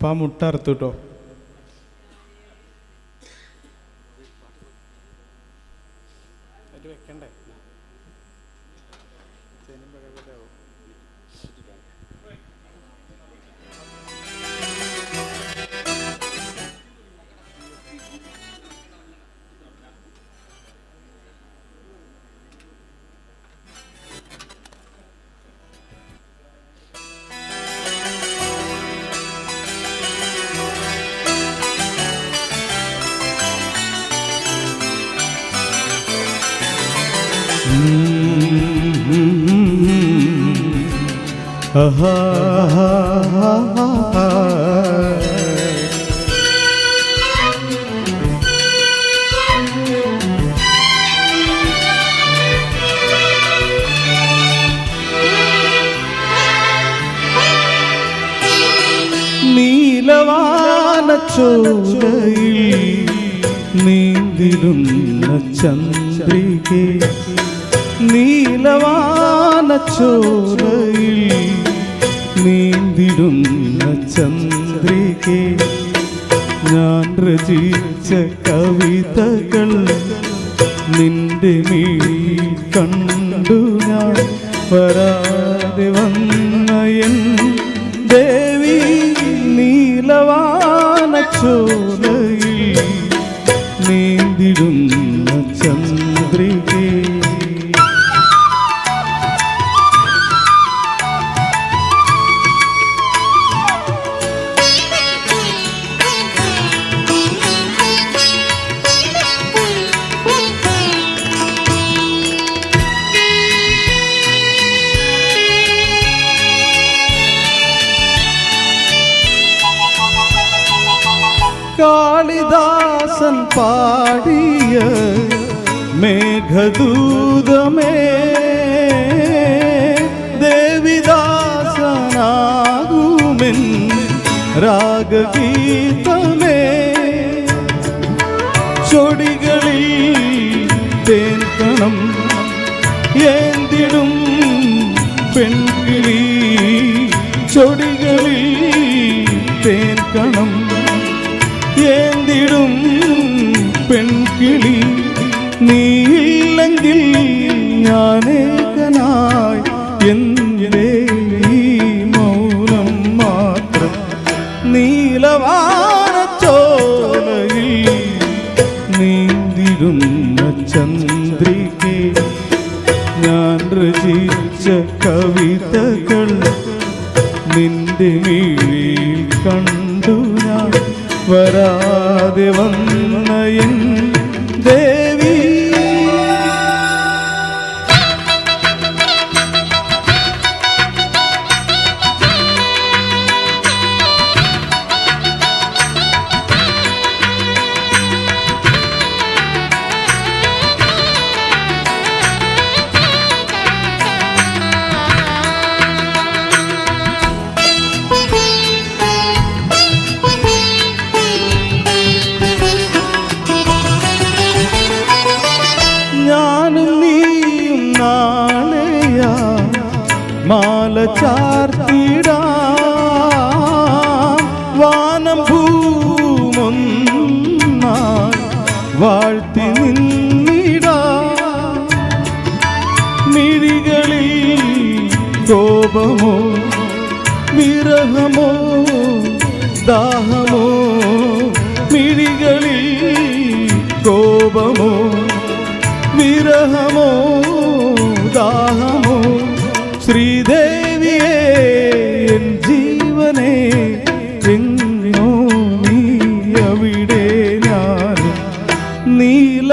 അപ്പം ആ മുട്ട അറുത്തു കേട്ടോ. നീലവാനച്ചോലയിൽ നീന്തിടുന്ന ചന്ദ്രികേ, നീലവാനച്ചോലയിൽ നീന്തിടുന്ന ചന്ദ്രികേ, ഞാൻ രചിച്ച കവിതകൾ നിന്റെ മിഴിയിൽ കണ്ടു ഞാൻ. വരാതെ വന്ന എൻ ദേവി നീലവാനച്ചോലയിൽ നീന്തിടുന്ന ചന്ദ്രികേ. കാളിദാസൻ പാടിയ മേഘദൂതമേ, ദേവിദാസനാകുമെൻ രാഗഗീതമേ, ചൊടികളിൽ തേൻകണം ഏന്തിടും പെൺകിളി, ചൊടികളിൽ തേൻകണം ഏന്തിടും പെൺകിളി, നീയില്ലെങ്കിൽ ഞാനേകനായി എൻ്റെ ഈ മൗനം മാത്രം. നീലവാനച്ചോലയിൽ നീന്തിടുന്ന ചന്ദ്രികേ, ഞാൻ രചിച്ച കവിതകൾ നിന്റെ മിഴിയിൽ കണ്ടു ഞാൻ. വരാതെ വന്ന എൻ ദേവി മാല ചാർത്തിടാം, വാനം ഭൂമൊന്നായി വാഴ്ത്തി നിന്നിടാം. മിഴികളിൽ കോപമോ വിരഹമോ ദാഹമോ, മിഴികളിൽ കോപമോ വിരഹമോ ദാഹമോ, ശ്രീദേവിയേ എൻ ജീവനേ എങ്ങോ നീ അവിടെ ഞാൻ. നീലവാനച്ചോലയിൽ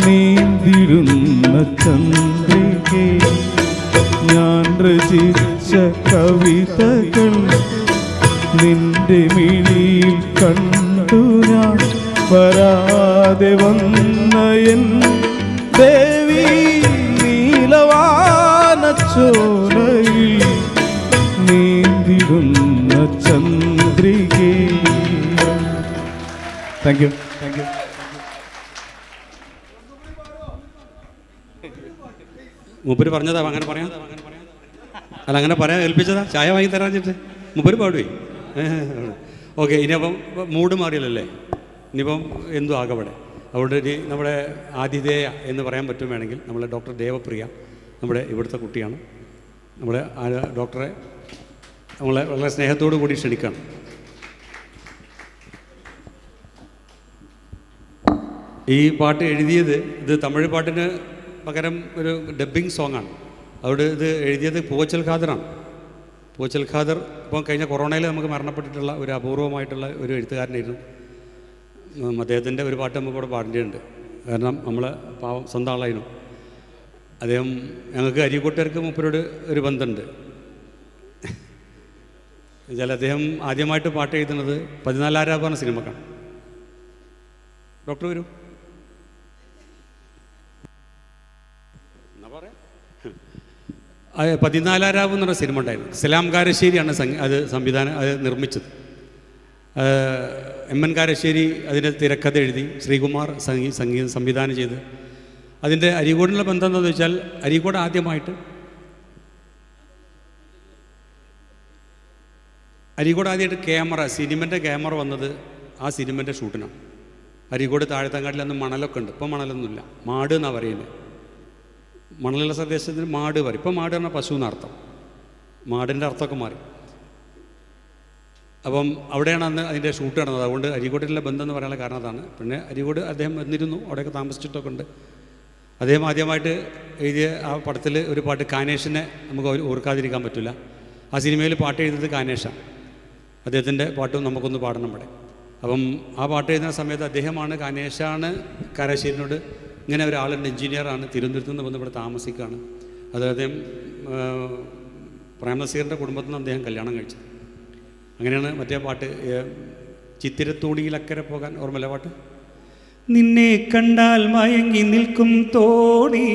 നീന്തിടുന്ന ചന്ദ്രികേ, ഞാൻ രചിച്ച കവിതകൾ നിന്റെ മിഴിയിൽ കണ്ടു ഞാൻ. വരാതെ വന്ന എൻ ദേവി നീലവാനച്ചോലയിൽ നീന്തിടുന്ന ചന്ദ്രികേ. Thank you. മൂപ്പര് പറഞ്ഞതാ അങ്ങനെ പറയാം. അല്ല, അങ്ങനെ പറയാൻ ഏൽപ്പിച്ചതാ, ചായ വാങ്ങി തരാഞ്ഞിട്ട്. മുമ്പ് പാടുവേ. ഓക്കെ, ഇനിയപ്പം മൂഡ് മാറിയല്ലേ, ഇനിയിപ്പം എന്തും ആകവിടെ. അതുകൊണ്ട് ഇനി നമ്മുടെ ആതിഥേയ എന്ന് പറയാൻ പറ്റും വേണമെങ്കിൽ നമ്മളെ ഡോക്ടർ ദേവപ്രിയ, നമ്മുടെ ഇവിടുത്തെ കുട്ടിയാണ്. നമ്മുടെ ഡോക്ടറെ നമ്മളെ വളരെ സ്നേഹത്തോടു കൂടി ക്ഷണിക്കണം. ഈ പാട്ട് എഴുതിയത്, ഇത് തമിഴ് പാട്ടിന് പകരം ഒരു ഡബ്ബിങ് സോങ്ങാണ്. അതുകൊണ്ട് ഇത് എഴുതിയത് പൂവച്ചൽ ഖാദറാണ്. പൂവച്ചൽ ഖാദർ ഇപ്പം കഴിഞ്ഞ കൊറോണയിൽ നമുക്ക് മരണപ്പെട്ടിട്ടുള്ള ഒരു അപൂർവമായിട്ടുള്ള ഒരു എഴുത്തുകാരനായിരുന്നു. അദ്ദേഹത്തിൻ്റെ ഒരു പാട്ട് നമുക്ക് ഇവിടെ പാടേണ്ടതുണ്ട്. കാരണം നമ്മൾ പാവം സ്വന്തം ആളായിരുന്നു അദ്ദേഹം. ഞങ്ങൾക്ക് അരീക്കോട്ടുകാർക്ക് മൂപ്പരോട് ഒരു ബന്ധമുണ്ട്. എന്നുവെച്ചാൽ അദ്ദേഹം ആദ്യമായിട്ട് പാട്ട് എഴുതുന്നത് 14 ആരാവ് എന്ന സിനിമക്കാണ്. ഡോക്ടർ വരൂ. എന്നാ പറയാം, 14 ആരാവ് എന്ന് പറഞ്ഞ സിനിമ ഉണ്ടായിരുന്നു. സലാം കാരശ്ശേരിയാണ് അത് നിർമ്മിച്ചത്. എം എൻ കാരശ്ശേരി അതിൻ്റെ തിരക്കഥ എഴുതി, ശ്രീകുമാർ സംഗീതം സംവിധാനം ചെയ്ത്. അതിൻ്റെ അരീക്കോടിനുള്ള ബന്ധം എന്താണെന്ന് വെച്ചാൽ, അരീക്കോട് ആദ്യമായിട്ട് ക്യാമറ, സിനിമൻ്റെ ക്യാമറ വന്നത് ആ സിനിമൻ്റെ ഷൂട്ടിനാണ്. അരീക്കോട് താഴത്തങ്ങാട്ടിൽ അന്ന് മണലൊക്കെ ഉണ്ട്. ഇപ്പം മണലൊന്നുമില്ല, മാട് എന്നാണ് പറയുന്നത്. മണലുള്ള പ്രദേശത്തിന് മാട് പറയും. ഇപ്പം മാട് പറഞ്ഞാൽ പശു എന്നർത്ഥം. മാടിൻ്റെ അർത്ഥമൊക്കെ മാറി. അപ്പം അവിടെയാണ് അന്ന് അതിൻ്റെ ഷൂട്ട് നടന്നത്. അതുകൊണ്ട് അരീക്കോട്ടിലുള്ള ബന്ധം എന്ന് പറയാനുള്ള കാരണം അതാണ്. പിന്നെ അരീക്കോട് അദ്ദേഹം വന്നിരുന്നു, അവിടെയൊക്കെ താമസിച്ചിട്ടൊക്കെ ഉണ്ട്. അദ്ദേഹം ആദ്യമായിട്ട് എഴുതിയ ആ പടത്തിൽ ഒരു പാട്ട്, കാനേഷിനെ നമുക്ക് ഓർക്കാതിരിക്കാൻ പറ്റില്ല. ആ സിനിമയിൽ പാട്ട് എഴുതിയത് കാനേഷാണ്. അദ്ദേഹത്തിൻ്റെ പാട്ടും നമുക്കൊന്ന് പാടണം ഇവിടെ. അപ്പം ആ പാട്ട് എഴുതുന്ന സമയത്ത് അദ്ദേഹമാണ്, കാനേഷാണ് കാരശ്ശേരിനോട് ഇങ്ങനെ ഒരാളുണ്ട്, എഞ്ചിനീയറാണ്, തിരുവനന്തപുരത്ത് നിന്ന് വന്ന് ഇവിടെ താമസിക്കുകയാണ്. അത് അദ്ദേഹം പ്രേംനസീറിൻ്റെ കുടുംബത്തിൽ നിന്ന് അദ്ദേഹം കല്യാണം കഴിച്ചത്. അങ്ങനെയാണ് മറ്റേ പാട്ട്, ചിത്തിരത്തോണിയിലക്കരെ പോകാൻ, ഓർമ്മല്ല പാട്ട്? നിന്നെ കണ്ടാൽ മയങ്ങി നിൽക്കും തോണി,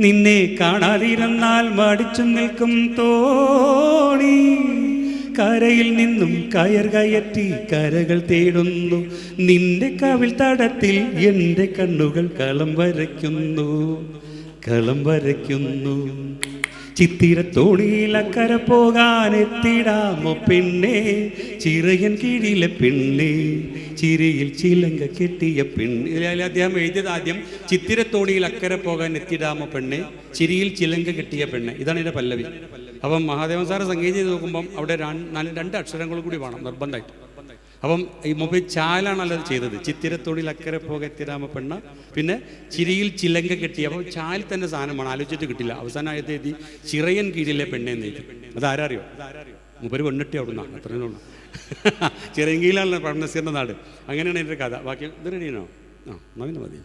നിന്നെ കാണാതിരുന്നാൽ മടിച്ചു നിൽക്കും തോണി, കരയിൽ നിന്നും കയർ കയറ്റി കരകൾ തേടുന്നു, നിന്റെ കവിൾ തടത്തിൽ എൻ്റെ കണ്ണുകൾ കളം വരയ്ക്കുന്നു. ചിത്തിരത്തോണിയിൽ അക്കരെ പോകാൻ എത്തിടാമോ പെണ്ണേ, ചിറയൻ കീഴിലെ പെണ്ണേ, ചിരിയിൽ ചിലങ്ക കെട്ടിയ പെണ്ണ്. ഇതിൽ അദ്ദേഹം എഴുതിയത് ആദ്യം ചിത്തിരത്തോണിയിൽ അക്കരെ പോകാൻ എത്തിടാമോ പെണ്ണേ, ചിരിയിൽ ചിലങ്ക കെട്ടിയ പെണ്ണ്. ഇതാണ് ഇതിൻ്റെ പല്ലവി. അപ്പം മഹാദേവൻ സാറ് സംഗീതം ചെയ്ത് നോക്കുമ്പം അവിടെ 2 അക്ഷരങ്ങൾ കൂടി വേണം നിർബന്ധമായിട്ട്. അപ്പം ഈ മൊബൈൽ ചാലാണല്ലോ അത് ചെയ്തത്. ചിത്തിരത്തോണിയിൽ അക്കരെ പോക എത്തിരാമ പെണ്ണ, പിന്നെ ചിരിയിൽ ചിലങ്ക കെട്ടി. അപ്പോൾ ചാൽ തന്നെ സാധനമാണ്, ആലോചിച്ചിട്ട് കിട്ടില്ല. അവസാനമായത് എഴുതി ചിറയൻ കീഴിലെ പെണ്ണെന്ന് എഴുതി. അതാരറിയോ? മുപ്പര് പെണ്ണിട്ടി അവിടെ നിന്നാണ്. അത്രയും ഉള്ളൂ. ചിറയൻ കീഴിലാണല്ലോ പ്രേംനസീറിൻ്റെ നാട്. അങ്ങനെയാണ് എൻ്റെ കഥ. ബാക്കി ഇത് റെഡിയാണോ? നവീന മതി.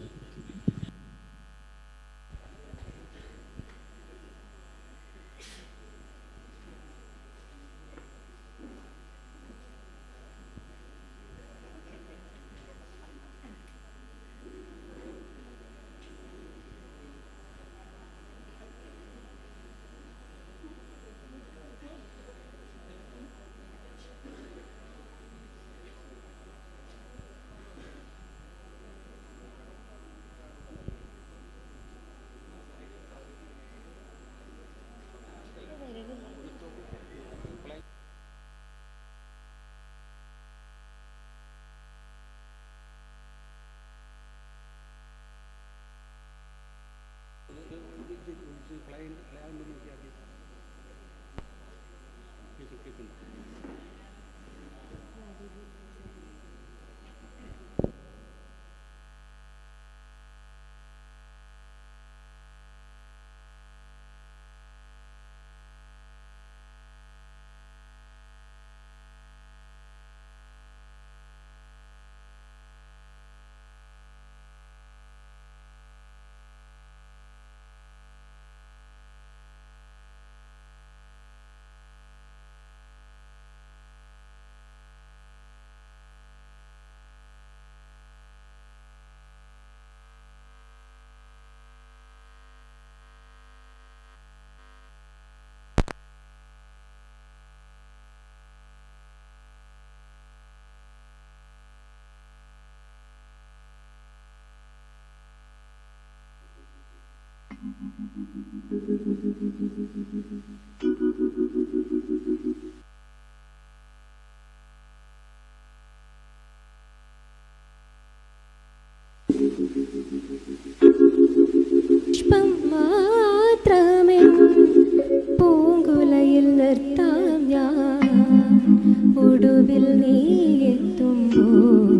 Thank you. പുഷ്പം മാത്രമേ പൂങ്കുലയിൽ നിർത്താം ഞാൻ, ഒടുവിൽ നീ എത്തുമ്പോൾ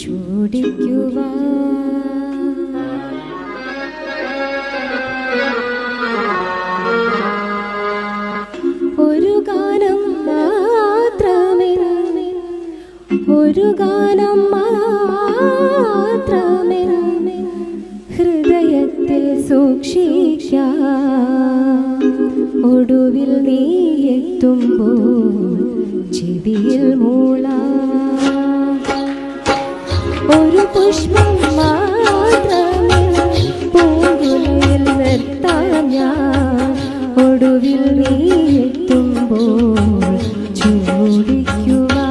ചൂടിക്കുവാൻ. ഒരു ഗാനം മാത്രമേ, ഒരു ഗാനം മാത്രമേ ഹൃദയത്തിൽ സൂക്ഷിക്കാം, ഒടുവിൽ നീ എത്തുമ്പോൾ ചെവിയിൽ മൂളാം. ഒരു പുഷ്പം മാത്രമേ പൂങ്കുലയിൽ നിർത്താം ഞാൻ, ഒടുവിൽ നീ എത്തുമ്പോൾ ചൂടിക്കുവാൻ.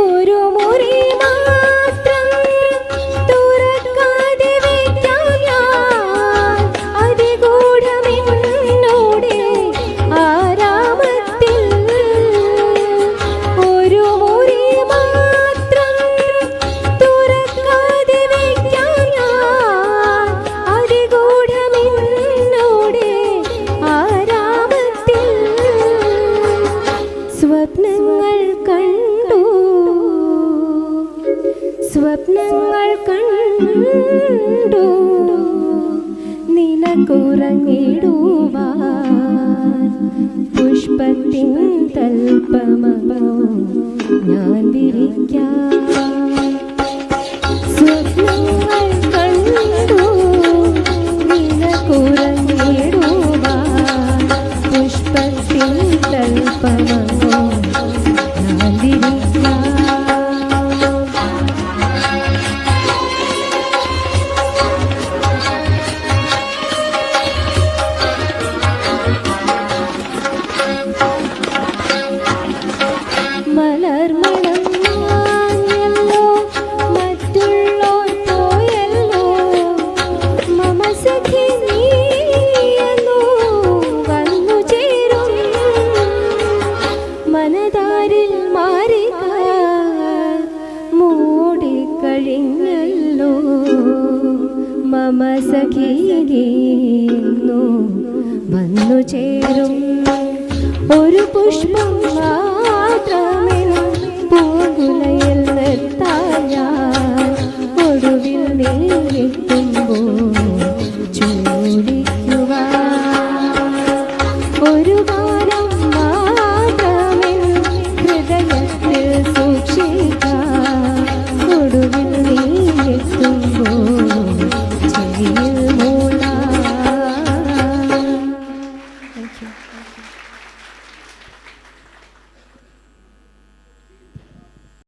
ഒരു മുറി മാത്രം തുറക്കാതെ വയ്ക്കാം ഞാൻ, അതിഗൂഢമെന്നോടെ ആരാമത്തിൽ. ഒരു മുറി മാത്രം തുറക്കാതെ വയ്ക്കാം ഞാൻ, അതിഗൂഢമെന്നോടെ ആരാമത്തിൽ. സ്വപ്നങ്ങൾ കണ്ടു, സ്വപ്നങ്ങൾ കണ്ടു നിനക്കുറങ്ങിടുവാൻ, പുഷ്പത്തിൻ തൽപ്പമോ ഞാൻ വിരിക്കാം. സ്വപ്നങ്ങൾ കണ്ടു നിനക്കുറങ്ങിടുവാൻ, പുഷ്പത്തിൻ തൽപ്പമോ ഞാൻ വിരിക്കാം. മലർമണം മാഞ്ഞല്ലോ, മറ്റുള്ളോർ പോയല്ലോ, മമ സഖി നീയെന്നു വന്നു ചേരും. മനതാരിൽ മാറിക്കാർ മൂടിക്കഴിഞ്ഞല്ലോ, മമ സഖി നീയെന്നു വന്നു ചേരും. ഒരു പുഷ്പം മാത്രമേ പൂങ്കുലയിൽ നിർത്താം ഞാൻ, ഒടുവിൽ നീ എത്തുമ്പോൾ ചൂടിക്കുവാൻ. ഒരു